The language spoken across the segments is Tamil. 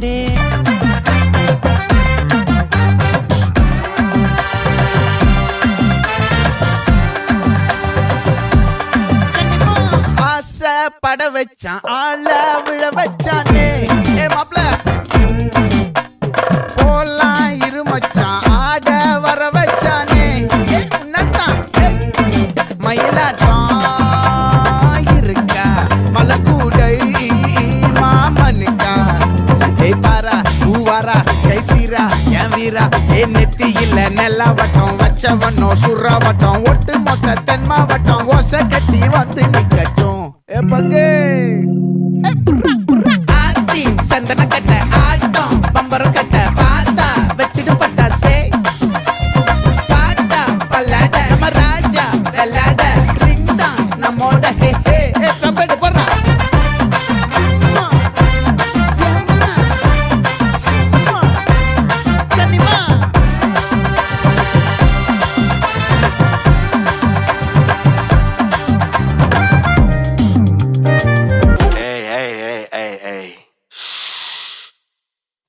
கொண்டே பட வச்சான் ஆள விழ வச்சானே ஏ மாப்ள போலாம் இருமச்சான் ஆட வர வச்சானே உன்னதான் மயிலாட்டம் இருக்கா மலக்கூடை மாமனுக்கா ஏ பாரா ஊவாரா கைசீரா என் வீரா ஏ நெத்தி இல்ல நெல்லாவட்டம் வச்சவனோ சுறாவட்டம் ஒட்டு மொத்த தென் மாவட்டம் ஓசை கட்டி வந்து நிக்கட்டும் பங்கே ஆத்தி சந்தன கட்ட ஆட்டம் பம்பரம் கட்ட பாத்தா வச்சிடு பட்டாசே பாட்டா பல்லாட நம்ம ராஜா வெள்ளாட ரிங் தான் நம்மோட ஹே ஹே கபடி போடுறா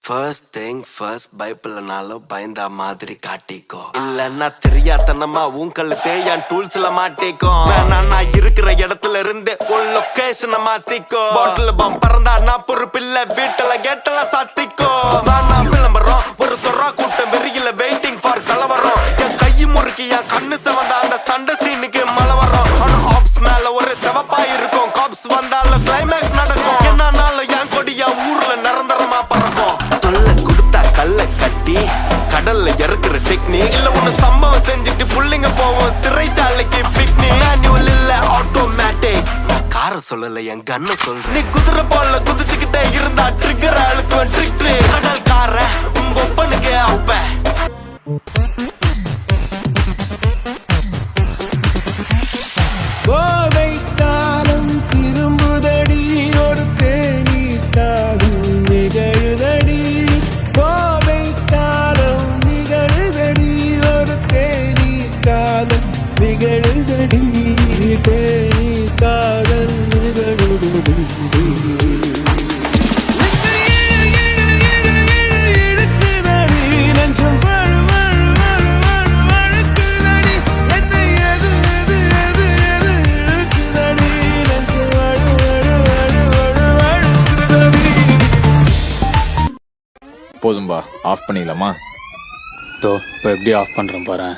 First thing first பைபிள்னாலும் பயந்தா மாதிரி காட்டிக்கோ இல்லன்னா தெரியாதனமா உங்களை தேயான் டூல்ஸ்ல மாட்டிக்கோ நான் இருக்கிற இடத்துல இருந்து ஒரு லொகேஷனை மாத்திக்கோ பாட்டில் பம் பறந்தா நான் பொறுப்பில்ல வீட்டுல கேட்டல சாத்திக்கோ நான் விளம்பரம் ஒரு சொரா கூட்டம் வெறியில வெயிட்டிங் ஃபார் கலவரம் என் கை முறுக்கி என் கண்ணு செவந்த அந்த சண்டை சீனுக்கு மழை வரும் ஆனா ஆப்ஸ் மேல ஒரு செவப்பா இருக்கும் காப்ஸ் வந்தாலும் கிளைமேக்ஸ் நடக்கும் என்னன்னாலும் என் கொடி என் ஊர்ல நிரந்தரமா பறக்கும் கல்ல கட்டி கடல்ல இறக்குற டெக்னிக் இல்ல ஒண்ணு சம்பவம் செஞ்சுட்டு புள்ளிங்க போவோம் சிறைச்சாலைக்கு பிக்னிக் மேனுவல் இல்ல ஆட்டோமேட்டிக் நான் கார சொல்லல என் கண்ண சொல்றேன் நீ குதிரை போல குதிச்சுக்கிட்டே இருந்தா ட்ரிக்கர் அழுத்துவன் ட்ரிக் கடல் கார உங்க ஒப்பனுக்கு அப்ப போதை காலம் திரும்புதடி ஒரு தேனீட்டாகும் நிகழுதடி போதை காலம் நிகழுதடி ஒரு தேனீ காதல் நிகழுதடி தேனீ காதல் நிகழுதடி போதும்பா, ஆஃப் பண்ணிடலாமா? இப்போ எப்படி ஆஃப் பண்ணுறேன் பாரு.